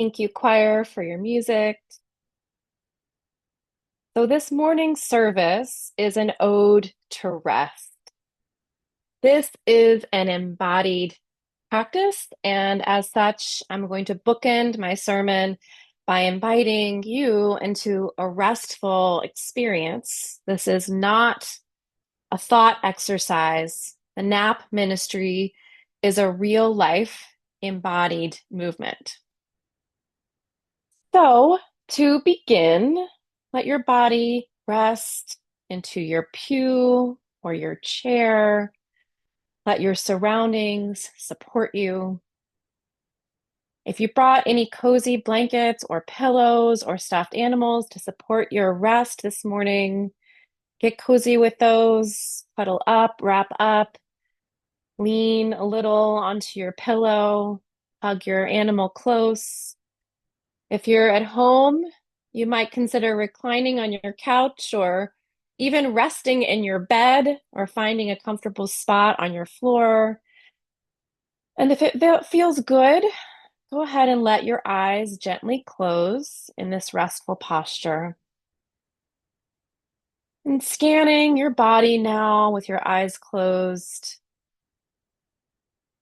Thank you, choir, for your music. So this morning's service is an ode to rest. This is an embodied practice, and as such, I'm going to bookend my sermon by inviting you into a restful experience. This is not a thought exercise. The Nap Ministry is a real life embodied movement. So, to begin, let your body rest into your pew or your chair. Let your surroundings support you. If you brought any cozy blankets or pillows or stuffed animals to support your rest this morning, get cozy with those. Cuddle up, wrap up, lean a little onto your pillow, hug your animal close. If you're at home, you might consider reclining on your couch or even resting in your bed or finding a comfortable spot on your floor. And if it feels good, go ahead and let your eyes gently close in this restful posture. And scanning your body now with your eyes closed,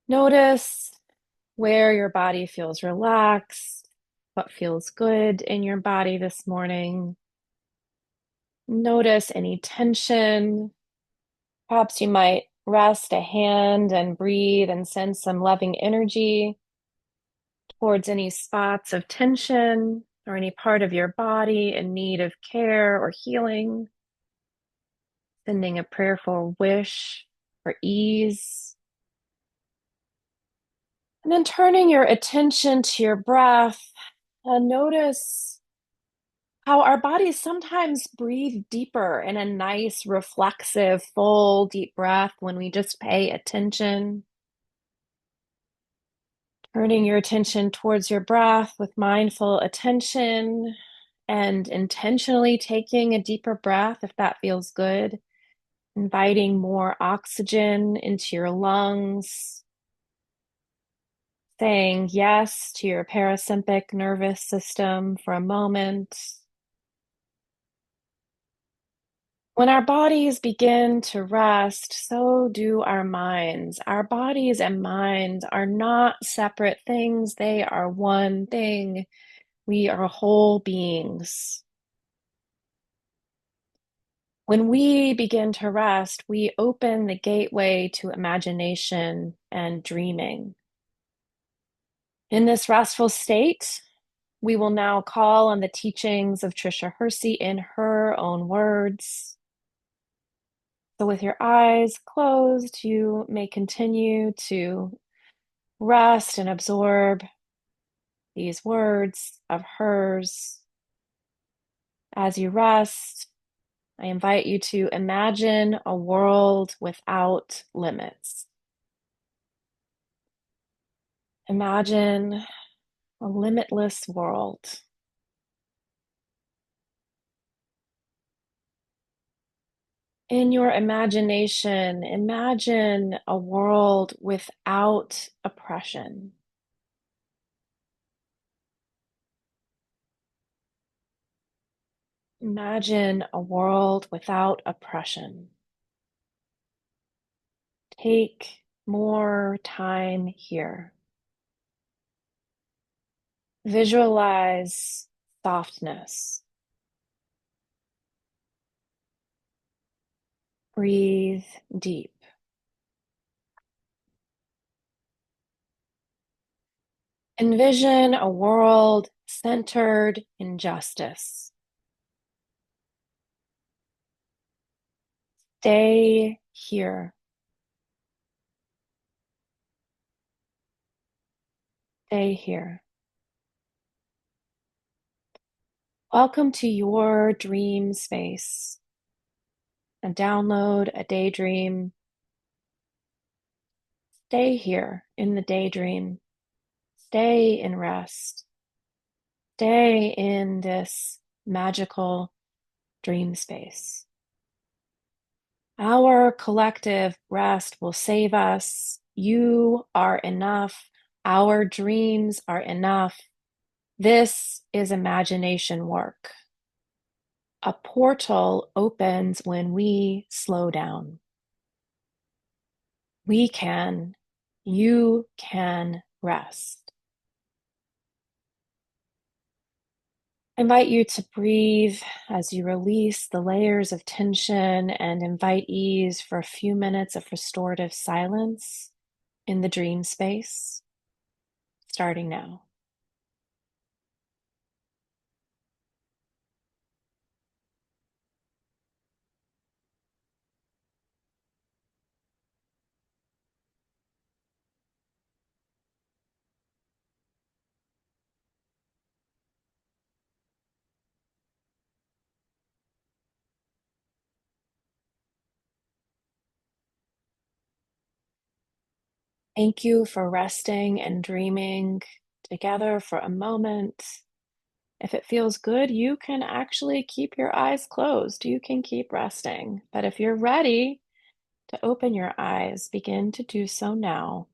notice where your body feels relaxed, what feels good in your body this morning. Notice any tension. Perhaps you might rest a hand and breathe and send some loving energy towards any spots of tension or any part of your body in need of care or healing. Sending a prayerful wish for ease. And then turning your attention to your breath, and notice how our bodies sometimes breathe deeper in a nice, reflexive, full, deep breath when we just pay attention. Turning your attention towards your breath with mindful attention and intentionally taking a deeper breath if that feels good. Inviting more oxygen into your lungs. Saying yes to your parasympathetic nervous system for a moment. When our bodies begin to rest, so do our minds. Our bodies and minds are not separate things, they are one thing. We are whole beings. When we begin to rest, we open the gateway to imagination and dreaming. In this restful state, we will now call on the teachings of Tricia Hersey in her own words. So, with your eyes closed, you may continue to rest and absorb these words of hers. As you rest, I invite you to imagine a world without limits. Imagine a limitless world. In your imagination, imagine a world without oppression. Imagine a world without oppression. Take more time here. Visualize softness. Breathe deep. Envision a world centered in justice. Stay here. Stay here. Welcome to your dream space. A download, a daydream. Stay here in the daydream. Stay in rest. Stay in this magical dream space. Our collective rest will save us. You are enough. Our dreams are enough. This is imagination work. A portal opens when we slow down. We can, you can rest. I invite you to breathe as you release the layers of tension and invite ease for a few minutes of restorative silence in the dream space, starting now. Thank you for resting and dreaming together for a moment. If it feels good, you can actually keep your eyes closed. You can keep resting. But if you're ready to open your eyes, begin to do so now.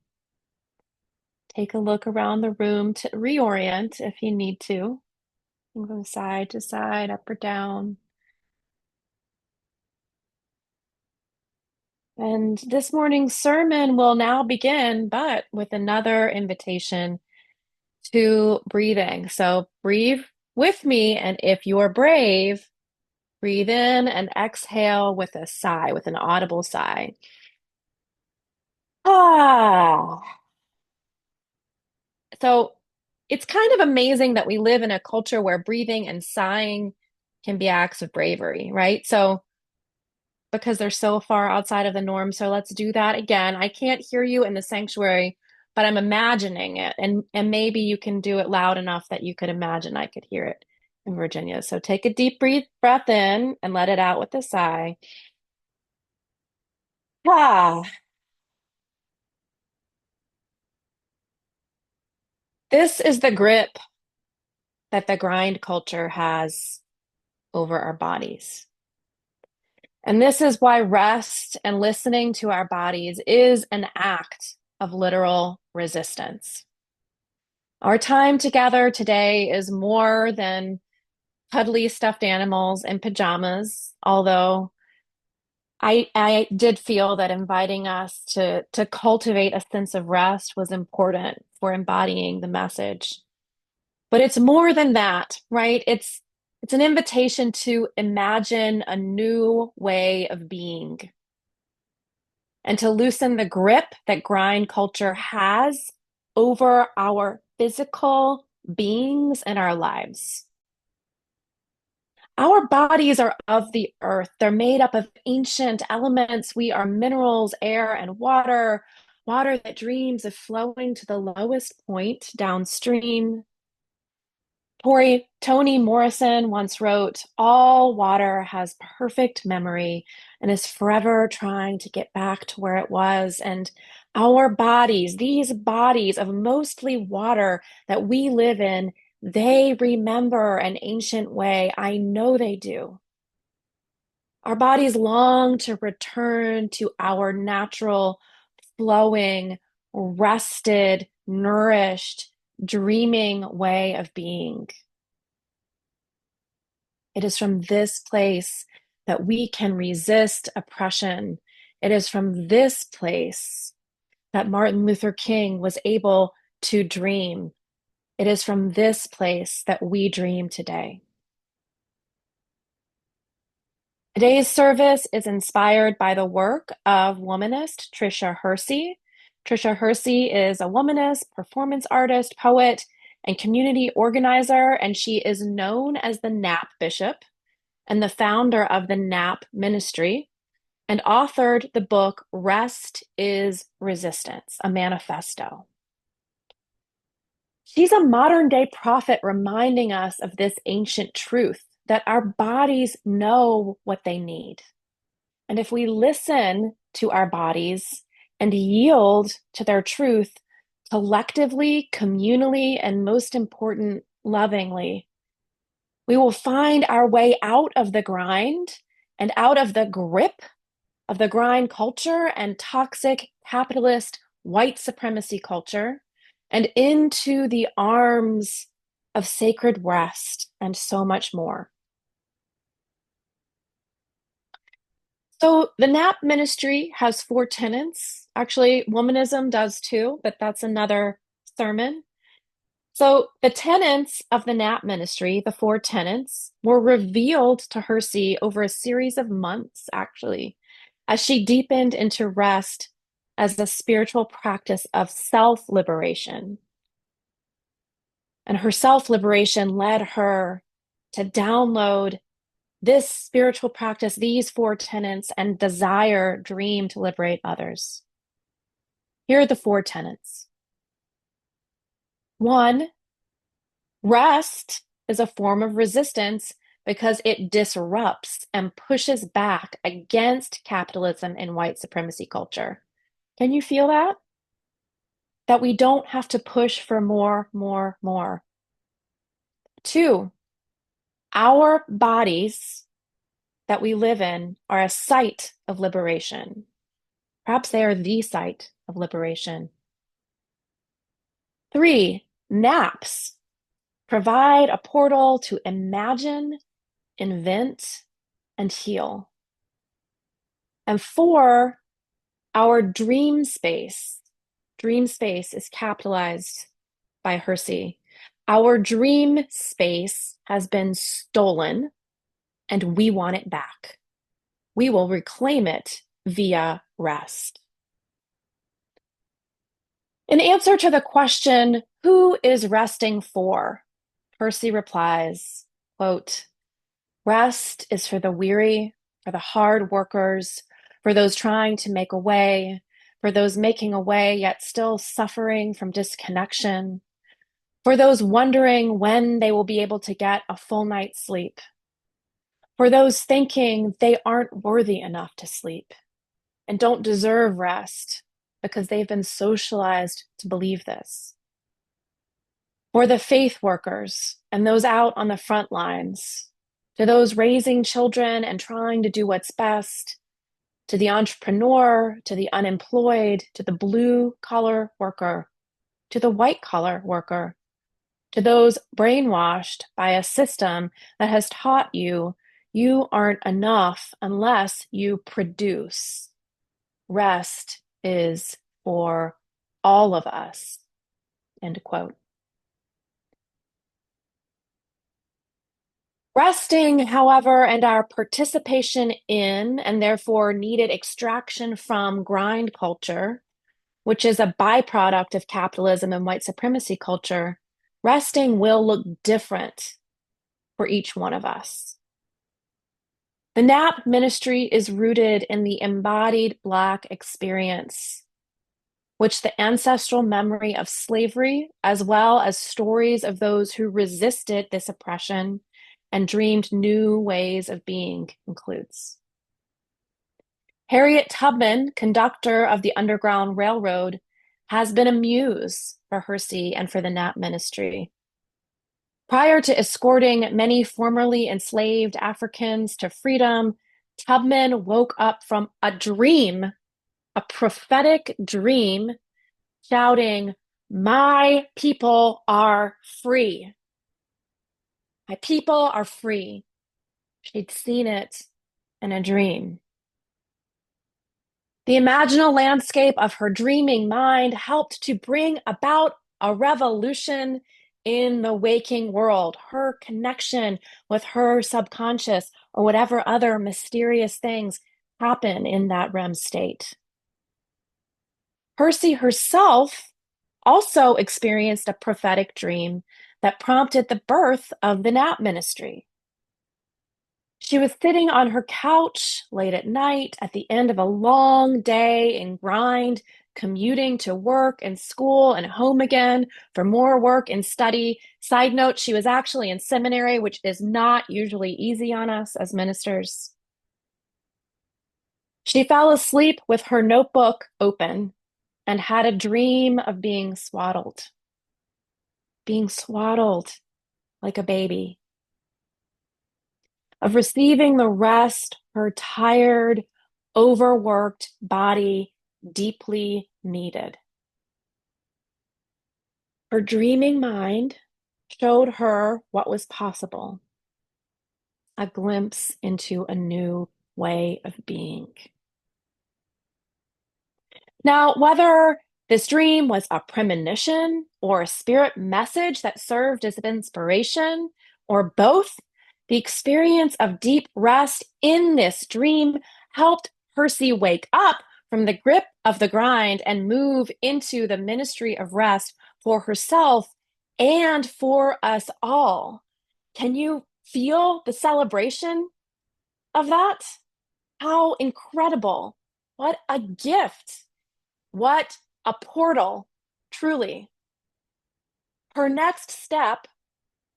Take a look around the room to reorient if you need to. From side to side, up or down. And this morning's sermon will now begin, but with another invitation to breathing. So breathe with me, and if you're brave, breathe in and exhale with a sigh, with an audible sigh. Ah. So it's kind of amazing that we live in a culture where breathing and sighing can be acts of bravery, right? So because they're so far outside of the norm. So let's do that again. I can't hear you in the sanctuary, but I'm imagining it. And maybe you can do it loud enough that you could imagine I could hear it in Virginia. So take a deep breath in and let it out with a sigh. Ah, this is the grip that the grind culture has over our bodies. And this is why rest and listening to our bodies is an act of literal resistance. Our time together today is more than cuddly stuffed animals in pajamas, although I did feel that inviting us to cultivate a sense of rest was important for embodying the message. But it's more than that, right? It's an invitation to imagine a new way of being and to loosen the grip that grind culture has over our physical beings and our lives. Our bodies are of the earth. They're made up of ancient elements. We are minerals, air, and water, water that dreams of flowing to the lowest point downstream. Toni Morrison once wrote, "All water has perfect memory and is forever trying to get back to where it was." And our bodies, these bodies of mostly water that we live in, they remember an ancient way. I know they do. Our bodies long to return to our natural, flowing, rested, nourished, dreaming way of being. It is from this place that we can resist oppression. It is from this place that Martin Luther King was able to dream. It is from this place that we dream today. Today's service is inspired by the work of womanist Tricia Hersey. Tricia Hersey is a womanist, performance artist, poet, and community organizer, and she is known as the Nap Bishop and the founder of the Nap Ministry, and authored the book Rest is Resistance, a manifesto. She's a modern day prophet reminding us of this ancient truth that our bodies know what they need. And if we listen to our bodies and yield to their truth collectively, communally, and most important, lovingly, we will find our way out of the grind and out of the grip of the grind culture and toxic capitalist white supremacy culture and into the arms of sacred rest, and so much more. So the Nap Ministry has four tenets. Actually, womanism does too, but that's another sermon. So the tenets of the Nap Ministry, the four tenets, were revealed to Hersey over a series of months, actually, as she deepened into rest as a spiritual practice of self-liberation. And her self-liberation led her to download this spiritual practice, these four tenets, and desire, dream to liberate others. Here are the four tenets. One, rest is a form of resistance because it disrupts and pushes back against capitalism and white supremacy culture. Can you feel that? That we don't have to push for more, more, more. Two, our bodies that we live in are a site of liberation. Perhaps they are the site of liberation. Three, naps provide a portal to imagine, invent, and heal. And four, our dream space is capitalized by Hersey. Our dream space has been stolen and we want it back. We will reclaim it via rest. In answer to the question, who is resting for? Hersey replies, quote, rest is for the weary, for the hard workers, for those trying to make a way, for those making a way yet still suffering from disconnection, for those wondering when they will be able to get a full night's sleep, for those thinking they aren't worthy enough to sleep and don't deserve rest because they've been socialized to believe this. For the faith workers and those out on the front lines, to those raising children and trying to do what's best, to the entrepreneur, to the unemployed, to the blue-collar worker, to the white-collar worker, to those brainwashed by a system that has taught you you aren't enough unless you produce. Rest is for all of us. End quote. Resting, however, and our participation in, and therefore needed extraction from grind culture, which is a byproduct of capitalism and white supremacy culture, resting will look different for each one of us. The Nap Ministry is rooted in the embodied Black experience, which the ancestral memory of slavery, as well as stories of those who resisted this oppression and dreamed new ways of being, includes. Harriet Tubman, conductor of the Underground Railroad, has been a muse for Hersey and for the Nap Ministry. Prior to escorting many formerly enslaved Africans to freedom, Tubman woke up from a dream, a prophetic dream, shouting, "My people are free. My people are free." She'd seen it in a dream. The imaginal landscape of her dreaming mind helped to bring about a revolution in the waking world, her connection with her subconscious or whatever other mysterious things happen in that REM state. Hersey herself also experienced a prophetic dream that prompted the birth of the Nap Ministry. She was sitting on her couch late at night at the end of a long day in grind, commuting to work and school and home again for more work and study. Side note, she was actually in seminary, which is not usually easy on us as ministers. She fell asleep with her notebook open and had a dream of being swaddled like a baby, of receiving the rest her tired, overworked body deeply needed. Her dreaming mind showed her what was possible, a glimpse into a new way of being. Now, whether this dream was a premonition or a spirit message that served as an inspiration, or both, the experience of deep rest in this dream helped Hersey wake up from the grip of the grind and move into the ministry of rest for herself and for us all. Can you feel the celebration of that? How incredible! What a gift! What a portal, truly. Her next step,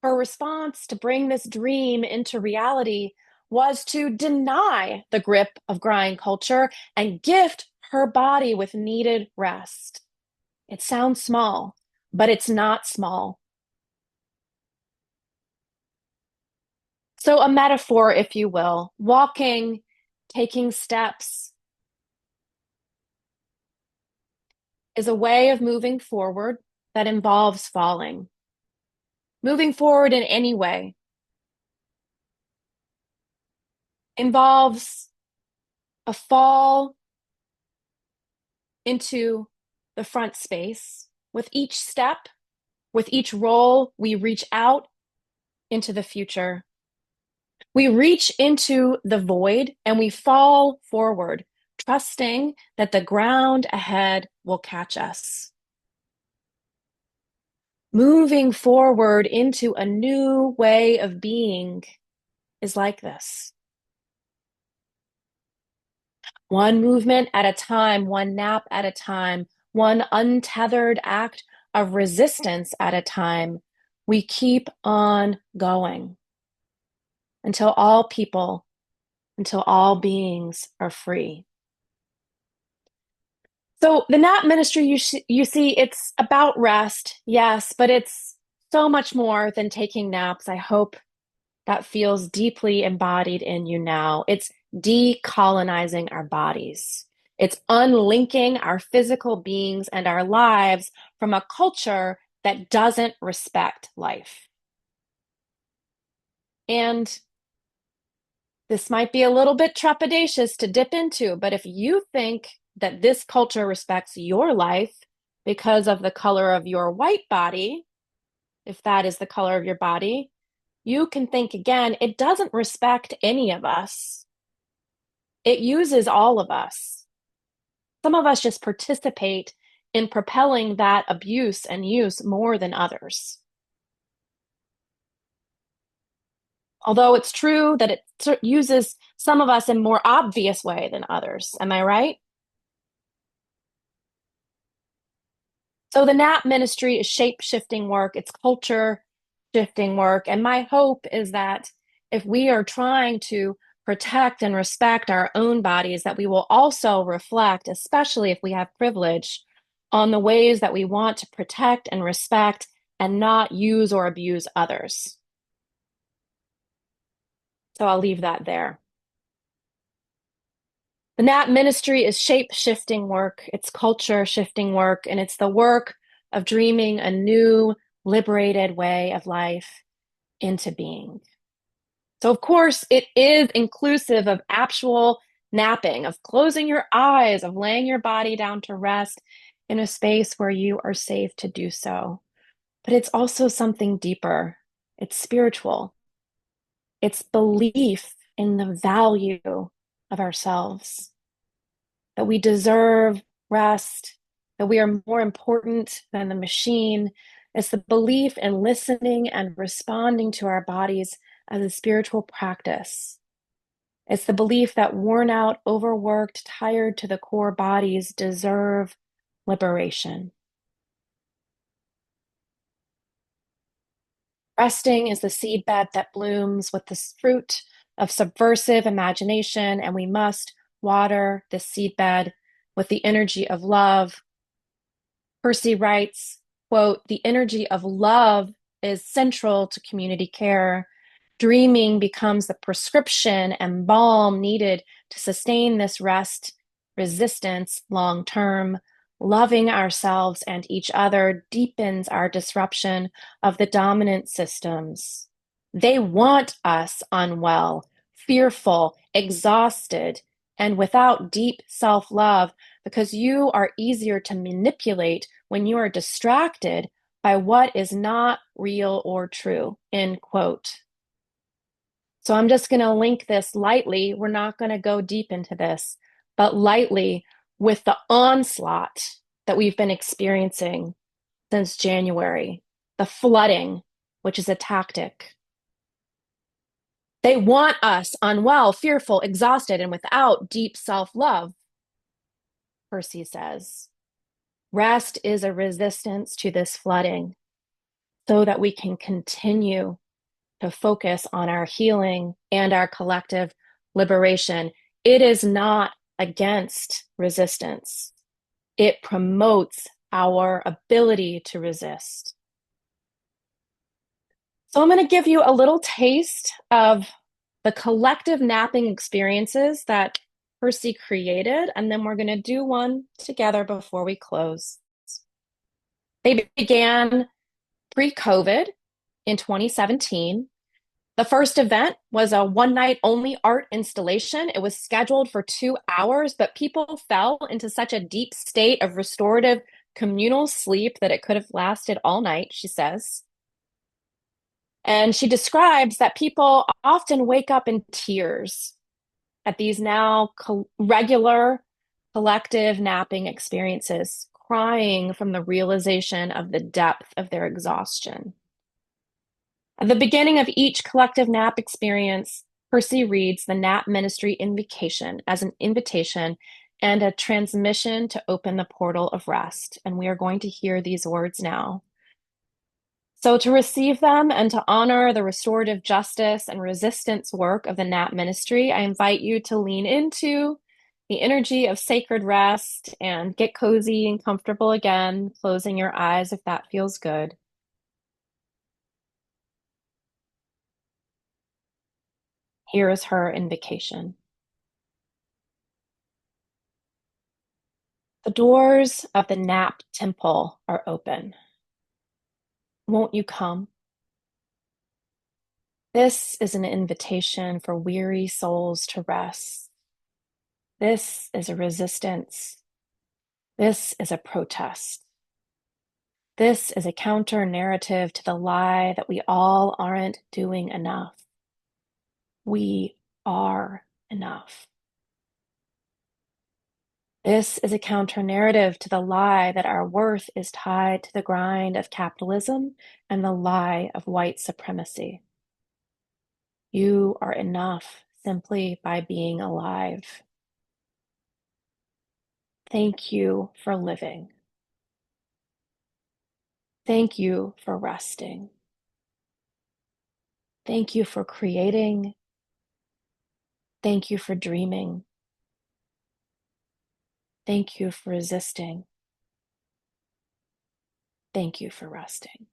her response to bring this dream into reality was to deny the grip of grind culture and gift her body with needed rest. It sounds small, but it's not small. So, a metaphor, if you will, walking, taking steps, is a way of moving forward that involves falling. Moving forward in any way involves a fall into the front space. With each step, with each roll, we reach out into the future. We reach into the void and we fall forward, trusting that the ground ahead will catch us. Moving forward into a new way of being is like this. One movement at a time, one nap at a time, one untethered act of resistance at a time, we keep on going until all people, until all beings are free. So the Nap Ministry, you see, it's about rest, yes, but it's so much more than taking naps. I hope that feels deeply embodied in you now. It's decolonizing our bodies. It's unlinking our physical beings and our lives from a culture that doesn't respect life. And this might be a little bit trepidatious to dip into, but if you think that this culture respects your life because of the color of your white body, if that is the color of your body, you can think again, it doesn't respect any of us. It uses all of us. Some of us just participate in propelling that abuse and use more than others. Although it's true that it uses some of us in more obvious way than others. Am I right? So the Nap Ministry is shape-shifting work, it's culture-shifting work. And my hope is that if we are trying to protect and respect our own bodies, that we will also reflect, especially if we have privilege, on the ways that we want to protect and respect and not use or abuse others. So I'll leave that there. The Nap Ministry is shape-shifting work, it's culture-shifting work, and it's the work of dreaming a new, liberated way of life into being. So, of course, it is inclusive of actual napping, of closing your eyes, of laying your body down to rest in a space where you are safe to do so. But it's also something deeper. It's spiritual. It's belief in the value of ourselves, that we deserve rest, that we are more important than the machine. It's the belief in listening and responding to our bodies as a spiritual practice. It's the belief that worn out, overworked, tired to the core bodies deserve liberation. Resting is the seedbed that blooms with the fruit of subversive imagination, and we must water this seedbed with the energy of love. Hersey writes, quote, "The energy of love is central to community care. Dreaming becomes the prescription and balm needed to sustain this rest resistance long term. Loving ourselves and each other deepens our disruption of the dominant systems. They want us unwell, fearful, exhausted, and without deep self love because you are easier to manipulate when you are distracted by what is not real or true. End quote. So I'm just going to link this lightly. We're not going to go deep into this, but lightly with the onslaught that we've been experiencing since January, the flooding, which is a tactic. They want us unwell, fearful, exhausted, and without deep self love, Hersey says. Rest is a resistance to this flooding so that we can continue to focus on our healing and our collective liberation. It is not against resistance. It promotes our ability to resist. So I'm going to give you a little taste of the collective napping experiences that Hersey created, and then we're going to do one together before we close. They began pre-COVID in 2017. The first event was a one night only art installation. It was scheduled for 2 hours, but people fell into such a deep state of restorative communal sleep that it could have lasted all night, she says. And she describes that people often wake up in tears at these now regular collective napping experiences, crying from the realization of the depth of their exhaustion. At the beginning of each collective nap experience, Hersey reads the Nap Ministry invocation as an invitation and a transmission to open the portal of rest. And we are going to hear these words now. So, to receive them and to honor the restorative justice and resistance work of the Nap Ministry, I invite you to lean into the energy of sacred rest and get cozy and comfortable again, closing your eyes if that feels good. Here is her invocation. The doors of the Nap Temple are open. Won't you come? This is an invitation for weary souls to rest. This is a resistance. This is a protest. This is a counter narrative to the lie that we all aren't doing enough. We are enough. This is a counter narrative to the lie that our worth is tied to the grind of capitalism and the lie of white supremacy. You are enough simply by being alive. Thank you for living. Thank you for resting. Thank you for creating. Thank you for dreaming. Thank you for resisting. Thank you for resting.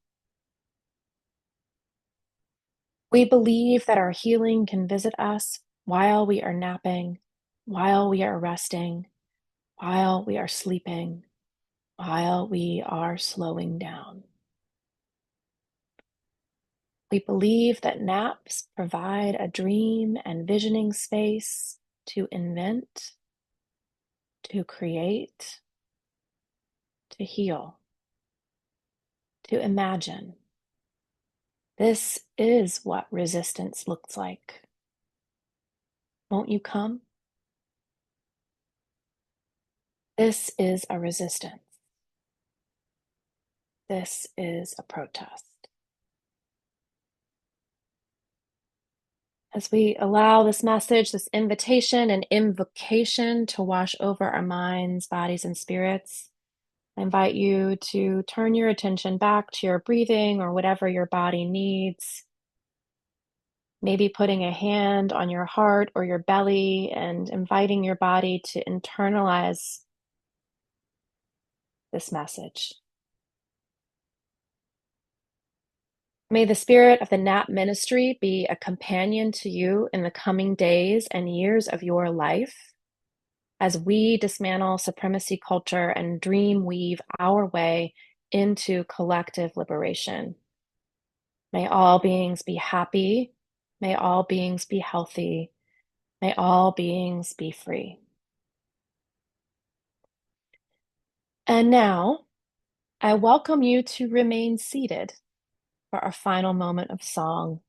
We believe that our healing can visit us while we are napping, while we are resting, while we are sleeping, while we are slowing down. We believe that naps provide a dream and visioning space to invent, to create, to heal, to imagine. This is what resistance looks like. Won't you come? This is a resistance. This is a protest. As we allow this message, this invitation and invocation to wash over our minds, bodies, and spirits, I invite you to turn your attention back to your breathing or whatever your body needs. Maybe putting a hand on your heart or your belly and inviting your body to internalize this message. May the spirit of the Nap Ministry be a companion to you in the coming days and years of your life. as we dismantle supremacy culture and dream weave our way into collective liberation. May all beings be happy. May all beings be healthy. May all beings be free. And now, I welcome you to remain seated for our final moment of song.